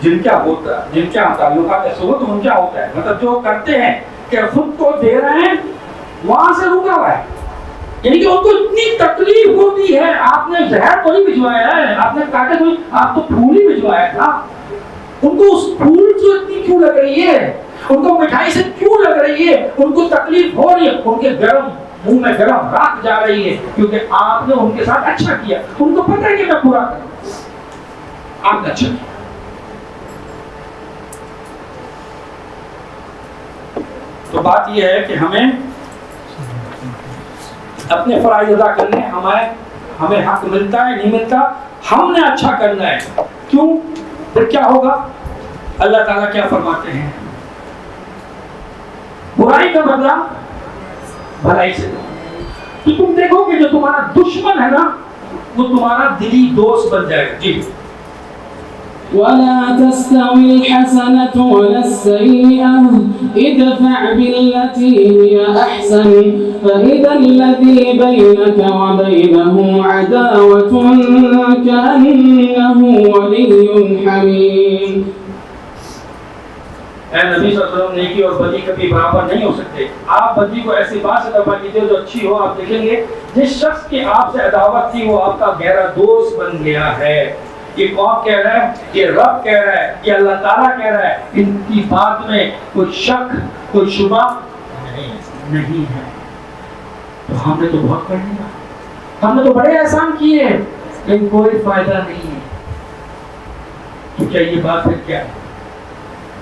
جن کیا تعلقات ثبوت ان کیا ہوتا ہے، مطلب جو کرتے ہیں کہ خود تو دے رہے ہیں وہاں سے رکا ہوا ہے، یعنی کہ ان کو اتنی تکلیف ہوتی ہے. آپ نے زہر تو نہیں بھجوایا ہے، آپ نے کاٹے تو آپ تو پھول ہی بھجوایا تھا. ان کو اس پھول سے اتنی کیوں لگ رہی ہے، ان کو مٹھائی سے کیوں لگ رہی ہے، ان کو تکلیف ہو رہی ہے، ان کے گرم منہ میں گرم راکھ جا رہی ہے کیونکہ آپ نے ان کے ساتھ اچھا کیا. ان کو پتہ ہے کہ میں برا کروں، آپ نے اچھا کیا. تو بات یہ ہے کہ ہمیں اپنے فرائض ادا کرنے، ہمیں حق ملتا ہے نہیں ملتا، ہم نے اچھا کرنا ہے. کیوں؟ پھر کیا ہوگا؟ اللہ تعالیٰ کیا فرماتے ہیں؟ برائی کا بدلہ بھلائی سے دو. تو تم دیکھو کہ جو تمہارا دشمن ہے نا وہ تمہارا دلی دوست بن جائے گا. جی. ولا تستوي الحسنة ولا السيئة ادفع بالتي هي أحسن فإذا الذي بينك وبينه عداوة كأنه ولي حميم. اے نبی صلی اللہ علیہ وسلم، نیکی اور بدی کبھی برابر نہیں ہو سکتے. آپ بدی کو ایسی بات سے دفع کیجیے جو اچھی ہو. آپ دیکھیں گے جس شخص کی آپ سے عداوت تھی وہ آپ کا گہرا دوست بن گیا ہے. یہ کون کہہ رہا ہے؟ یہ رب کہہ رہا ہے، یہ اللہ تعالیٰ کہہ رہا ہے. ان کی بات میں کوئی شک کوئی شبہ نہیں ہے. تو ہم نے تو بہت کر لیا، ہم نے تو بڑے احسان کیے ہیں لیکن کوئی فائدہ نہیں ہے. تو کیا یہ بات پھر کیا ہے؟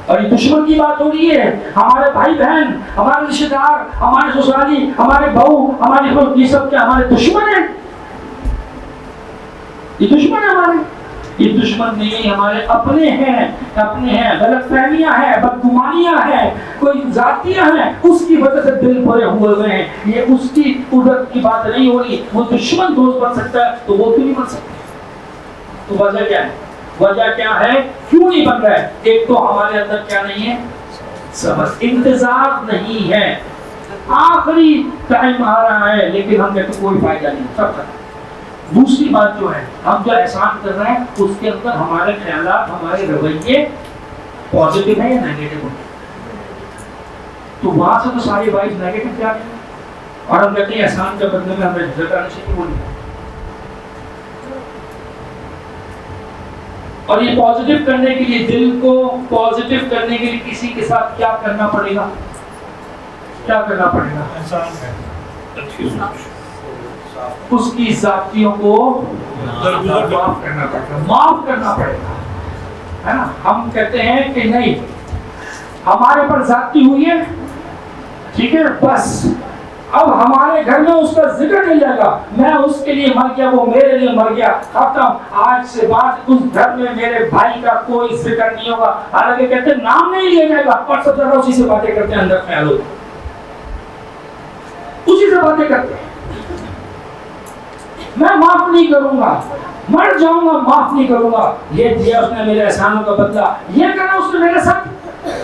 اور یہ دشمن کی بات ہو رہی ہے. ہمارے بھائی بہن، ہمارے رشتے دار، ہمارے سسرالی، ہمارے بہو، ہمارے خود، یہ سب کیا ہمارے دشمن ہیں؟ یہ دشمن ہے ہمارے؟ یہ دشمن نہیں، ہمارے اپنے ہیں. غلط فہمیاں ہیں، بدگمانیاں ہیں، کوئی ذاتیاں ہیں، اس کی وجہ سے دل بھرے ہوئے ہیں. یہ اس کی قدرت کی بات نہیں ہو رہی. وہ دشمن دوست بن سکتا ہے تو وہ کیوں نہیں بن سکتا؟ تو وجہ کیا ہے؟ وجہ کیا ہے کیوں نہیں بن رہا ہے؟ ایک تو ہمارے اندر کیا نہیں ہے؟ صبر، انتظار نہیں ہے. آخری ٹائم آ رہا ہے لیکن ہم نے تو کوئی فائدہ نہیں، سب ختم. دوسری بات جو ہے، ہم جو احسان کر رہے ہیں اس کے اندر ہمارے خیالات، ہمارے رویے پازیٹیو ہیں یا نیگیٹو ہیں؟ تو وہاں سے تو ساری وائز نیگیٹو جا رہی ہے اور ہم کہتے ہیں احسان کے بدلے میں ہمیں رزق آنا چاہیے. بولیے. اور یہ پازیٹیو کرنے کے لیے، دل کو پازیٹیو کرنے کے لیے کسی کے ساتھ کیا کرنا پڑے گا؟ کیا کرنا پڑے گا؟ اس کی ذاتیوں کو معاف کرنا پڑے گا، معاف کرنا پڑے گا، ہے نا. ہم کہتے ہیں کہ نہیں، ہمارے پر ذاتی ہوئی ہے، ٹھیک ہے، بس اب ہمارے گھر میں اس کا ذکر نہیں جائے گا. میں اس کے لیے مر گیا، وہ میرے لیے مر گیا، ختم. آج سے بعد اس گھر میں میرے بھائی کا کوئی ذکر نہیں ہوگا. حالانکہ کہتے ہیں نام نہیں لیا جائے گا، اور سب زیادہ اسی سے باتیں کرتے ہیں، اندر خیال ہوتا ہے اسی سے باتیں کرتے ہیں. میں معاف نہیں کروں گا، مر جاؤں گا، معاف نہیں کروں گا. یہ دیا اس نے میرے احسانوں کا بدلہ، یہ کرنا اس نے میرے ساتھ.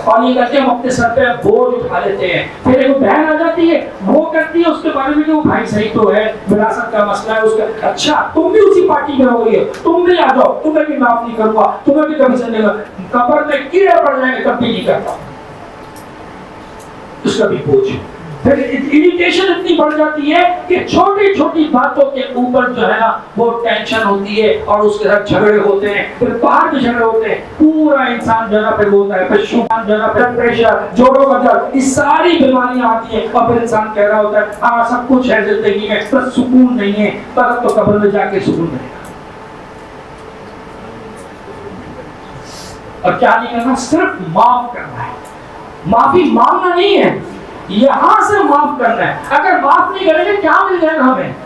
اور یہ کہتے ہیں ہم اپنے سر پہ بوجھ اٹھا لیتے ہیں. پھر ایک بہن آ جاتی ہے، وہ کرتی ہے اس کے بارے میں کہ وہ بھائی صحیح تو ہے، وراثت کا مسئلہ ہے اس کا. اچھا تم بھی اسی پارٹی میں ہو گئی ہو، تم بھی آ جاؤ، تمہیں بھی معاف نہیں کروں گا، تمہیں بھی کبھی چلے گا. قبر میں کیڑے پڑ جائیں گے تب بھی نہیں کرتا. اس کا بھی بوجھ. پھر اریٹیشن اتنی بڑھ جاتی ہے کہ چھوٹی چھوٹی باتوں کے اوپر جو ہے نا وہ ٹینشن ہوتی ہے اور اس کے ساتھ جھگڑے ہوتے ہیں. پھر باہر کے جھگڑے ہوتے ہیں، پورا انسان جو ہے نا پھر ہوتا ہے. پھر شوگر جو ہے نا، بلڈ پریشر، جوڑوں کا درد، یہ ساری بیماریاں آتی ہیں. اور پھر انسان کہہ رہا ہوتا ہے ہاں سب کچھ ہے زندگی میں پر سکون نہیں ہے. پر تو قبر میں جا کے سکون ملے گا. اور کیا نہیں کرنا؟ صرف معاف کرنا ہے. معافی مانگنا نہیں ہے، یہاں سے معاف کرنا ہے. اگر معاف نہیں کریں گے کیا مل جائے گا؟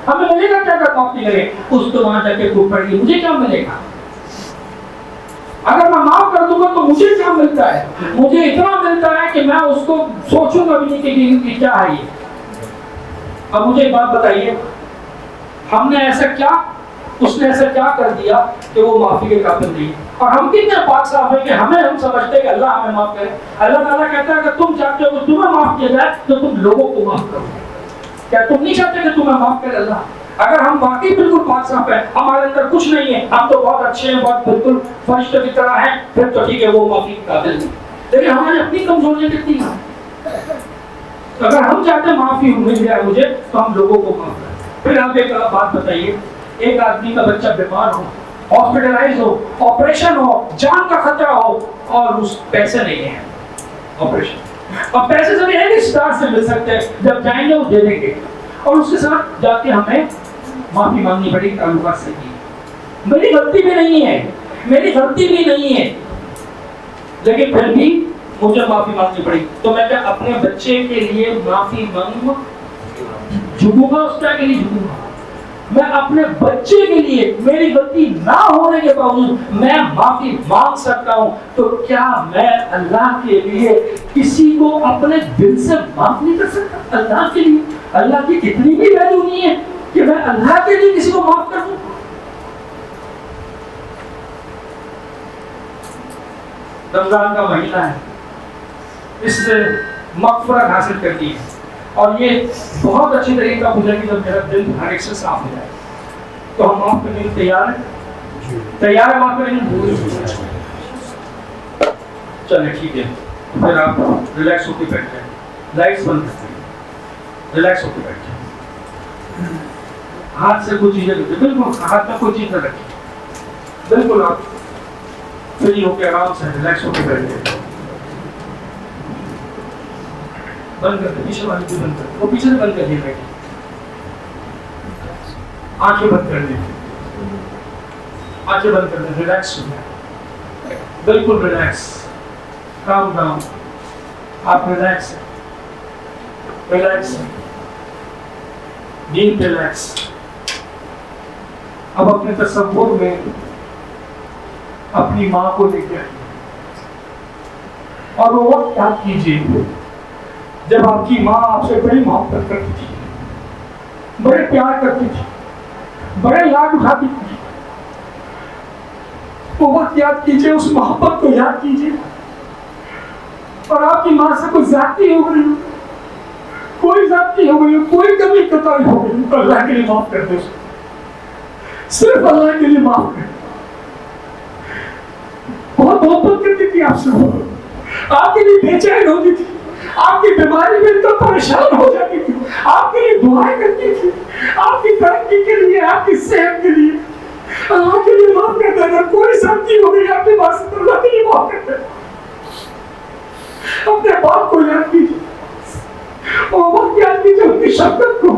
ہمیں ملے گا کیا اگر معاف نہیں کریں؟ اس تو وہاں جا کے خوب پڑ گئی، مجھے کیا ملے گا؟ اگر میں معاف کر دوں گا تو مجھے کیا ملتا ہے؟ مجھے اتنا ملتا ہے کہ میں اس کو سوچوں گا بھی نہیں کہ کیا ہے یہ. اب مجھے ایک بات بتائیے، ہم نے ایسا کیا، اس نے ایسا کیا کر دیا کہ وہ معافی کے قابل نہیں؟ اور ہم کتنے پاک صاف ہیں کہ ہم سمجھتے ہیں کہ اللہ ہمیں معاف کرے. اللہ تعالیٰ کہتا ہے کہ تم چاہتے ہو کہ تمہیں معاف کیا جائے تو تم لوگوں کو معاف کرو. کیا تم نہیں چاہتے کہ تمہیں معاف کرے اللہ؟ اگر ہم واقعی بالکل پاک صاف ہیں، ہمارے اندر کچھ نہیں ہے، ہم تو بہت اچھے ہیں، بہت بالکل فرشتوں کی طرح ہیں، پھر تو ٹھیک ہے، وہ معافی کے قابل نہیں. لیکن ہماری اپنی کمزوریاں کتنی ہیں. اگر ہم چاہتے ہیں معافی مل جائے مجھے تو ہم لوگوں کو معاف کریں. پھر آپ ایک بات بتائیے، ایک آدمی کا بچہ بیمار ہو، ہاسپٹلائز ہو، آپریشن ہو، جان کا خطرہ ہو، اور اس پیسے نہیں ہیں آپریشن. اب پیسے سب ایک اسٹار سے مل سکتے ہیں، جب جائیں گے وہ دے دیں گے، اور اس کے ساتھ جا کے ہمیں معافی مانگنی پڑے گی تعلقات سے. کی میری غلطی بھی نہیں ہے، میری غلطی بھی نہیں ہے، لیکن پھر بھی مجھے معافی مانگنی پڑی. تو میں کیا اپنے بچے کے لیے معافی مانگوں گا؟ جھکوں گا اس کے لیے؟ جھکوں گا. میں اپنے بچے کے لیے میری غلطی نہ ہونے کے باوجود میں معافی مانگ سکتا ہوں، تو کیا میں اللہ کے لیے کسی کو اپنے دل سے معاف نہیں کر سکتا؟ اللہ کے لیے اللہ کی اتنی بھی ویلیو نہیں ہے کہ میں اللہ کے لیے کسی کو معاف کر دوں. رمضان کا مہینہ ہے، اس سے مغفرت حاصل کرنی ہے، اور یہ بہت اچھی طریقے کا گزرے گی جب میرا دل ہر ایک سے صاف ہو جائے. تو ہم معاف کرنے کے لیے تیار ہیں؟ تیار ہے معاف کرنے کے لیے؟ چلے ٹھیک ہے، پھر آپ ریلیکس ہو کے بیٹھ جائیں، لائٹس بند کر دیں، ریلیکس ہو کے بیٹھ جائیں. ہاتھ سے کوئی چیزیں رکھیں، بالکل ہاتھ میں کوئی چیز نہ رکھیں، بالکل آپ فری ہو کے آرام سے ریلیکس ہو کے بیٹھ جائیں. بند کر دیں، پیچھے والی بھی بند کر دیں، وہ پیچھے سے بند کر دیں. بیٹھیں، آنکھیں بند کر دیں، آنکھیں بند کر دیں، ریلیکس ہو جائیں، بالکل ریلیکس، کام ڈاؤن. آپ ریلیکس ہیں، ریلیکس ہیں، ڈیپ ریلیکس. اب اپنے تصور میں اپنی ماں کو لے کے آئیے، اور وہ وقت یاد کیجیے جب آپ کی ماں آپ سے بڑی محبت کرتی تھی، بڑے پیار کرتی تھی، بڑے لاڈ اٹھاتی تھی. وہ وقت یاد کیجیے، اس محبت کو یاد کیجیے. اور آپ کی ماں سے کوئی زیادتی ہو گئی، کوئی زیادتی ہو گئی، کوئی کمی کوتاہی ہو گئی، تو اللہ کے لیے معاف کر دیں، صرف اللہ کے لیے معاف کر. بہت محبت کرتی تھی آپ سے، آپ کے لیے بے چین ہوتی تھی، آپ کی بیماری میں تو پریشان ہو جاتی تھی، آپ کے لیے دعائیں کرتی تھی، آپ کی ترقی کے لیے، آپ کی صحت کے لیے. اللہ کے لیے معاف کر دینا. کوئی زیادتی ہو گئی آپ کے پاس، اللہ کے لیے معاف کر دینا. اپنے باپ کو یاد کیجیے، اور وقت یاد کیجیے ان کی شفقت کو،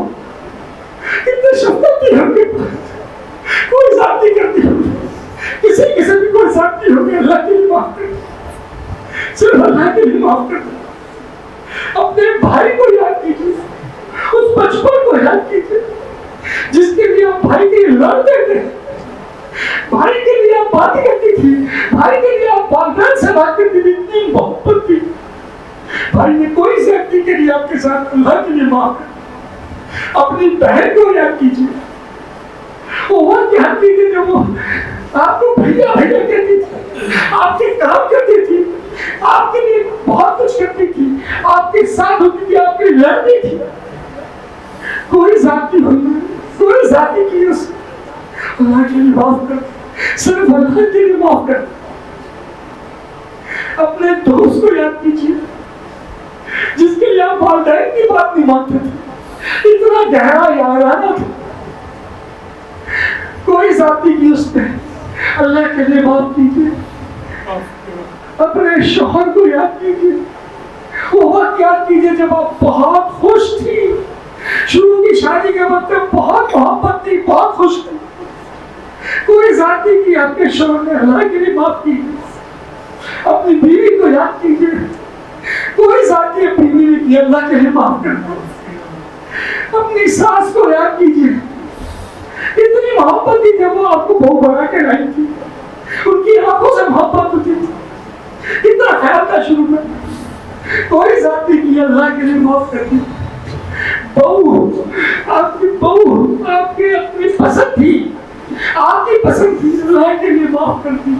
کتنے شفقت تھی ہم کے پاس. کوئی زیادتی کرتی ہو، کسی قسم کی کوئی زیادتی ہو گئی، اللہ کے لیے معاف کر دیں، صرف اللہ کے لیے معاف کر دیں. اپنے بھائی کو یاد کیجیے، اس بچپن کو یاد کیجیے جس کے لیے آپ بھائی کے لیے لڑتے تھے، بھائی کے لیے آپ بات کرتی تھی، بھائی کے لیے آپ والدین سے بات کرتی تھی، اتنی محبت تھی. بھائی نے کوئی زیادتی کری آپ کے ساتھ، اللہ کے لیے معاف کر. اپنی بہن کو یاد کیجیے، وہ وقت یاد کیجیے جب وہ آپ کو بھیا بھیا کہتی تھی، آپ کے کام کرتی تھی، آپ کے لیے بہت کچھ کرتی تھی، آپ کے ساتھ ہوتی تھی، آپ کی لڑتی تھی. کوئی ذاتی ہوئی، کوئی ذاتی کی اس اللہ کے لیے معاف کر، صرف اللہ کے لیے معاف کر. اپنے دوست کو یاد کیجیے جس کے لیے آپ والدین کی بات نہیں مانتے تھے، اتنا گہرا یارانہ تھا. کوئی ذاتی کی اس نے، اللہ کے لیے معاف کیجیے. اپنے شوہر کو یاد کیجیے، وہ وقت یاد کیجیے جب آپ بہت خوش تھی، شروع کی شادی کے وقت بہت محبت تھی، بہت خوش تھی. کوئی ذاتی کی آپ کے شوہر نے، اللہ کے لیے معاف کیجیے. اپنی بیوی کو یاد کیجیے، کوئی ذاتی اپنی بیوی کی، اللہ کے لیے معاف کر دو. اپنی ساس کو یاد کیجیے، اتنی محبت تھی جب وہ آپ کو بہو بنا کے لائی تھی، ان کی آنکھوں سے محبت ہوتی تھی، کتنا خیال تھا شروع میں. کوئی ذاتی کی، اللہ کے لیے معاف کر دی. بہو، آپ کی بہو آپ کی اپنی پسند تھی، آپ کی پسند تھی، اللہ کے لیے معاف کر دی.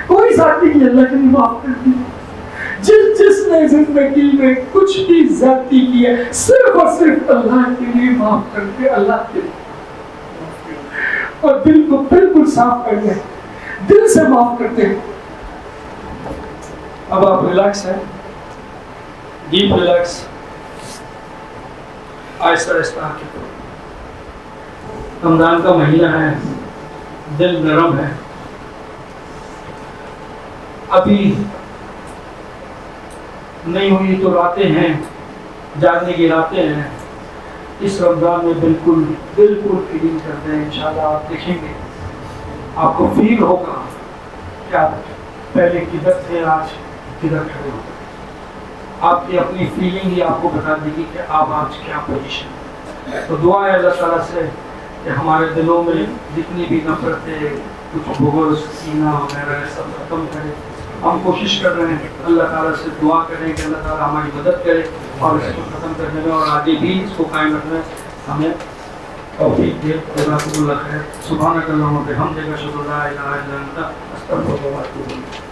کوئی ذاتی کی، اللہ کے لیے معاف کر دی. جس نے زندگی میں کچھ بھی ذاتی کی ہے، صرف اور صرف اللہ کے لیے معاف کر دے، اللہ کے لیے. اور دل کو بالکل صاف کر لیں، دل سے معاف کرتے ہیں۔ اب آپ ریلیکس ہیں، ڈیپ ریلیکس، آہستہ آہستہ رمضان کا مہینہ ہے، دل نرم ہے، ابھی نہیں ہوئی تو راتیں ہیں، جاگنے کی راتیں ہیں، اس رمضان میں بالکل فیلنگ کرتے ہیں۔ انشاءاللہ آپ دیکھیں گے، آپ کو فیل ہوگا کہ آپ پہلے کدھر تھے، آج کدھر کھڑے ہو۔ آپ کی اپنی فیلنگ ہی آپ کو بتا دے گی کہ آپ آج کیا پوزیشن ہے۔ تو دعا ہے اللہ تعالیٰ سے کہ ہمارے دلوں میں جتنی بھی نفرتیں، کچھ بغض، کینہ وغیرہ سب ختم کرے۔ ہم کوشش کر رہے ہیں، اللہ تعالیٰ سے دعا کریں کہ اللہ تعالیٰ ہماری مدد کرے اور اس کو ختم کرنے میں اور آگے بھی اس کو قائم رکھنے ہمیں توفیق دے۔ جزاکم اللہ خیر۔ سبحانک اللہم و بحمدک، اشہد ان لا الہ الا انت، استغفرک و اتوب الیک۔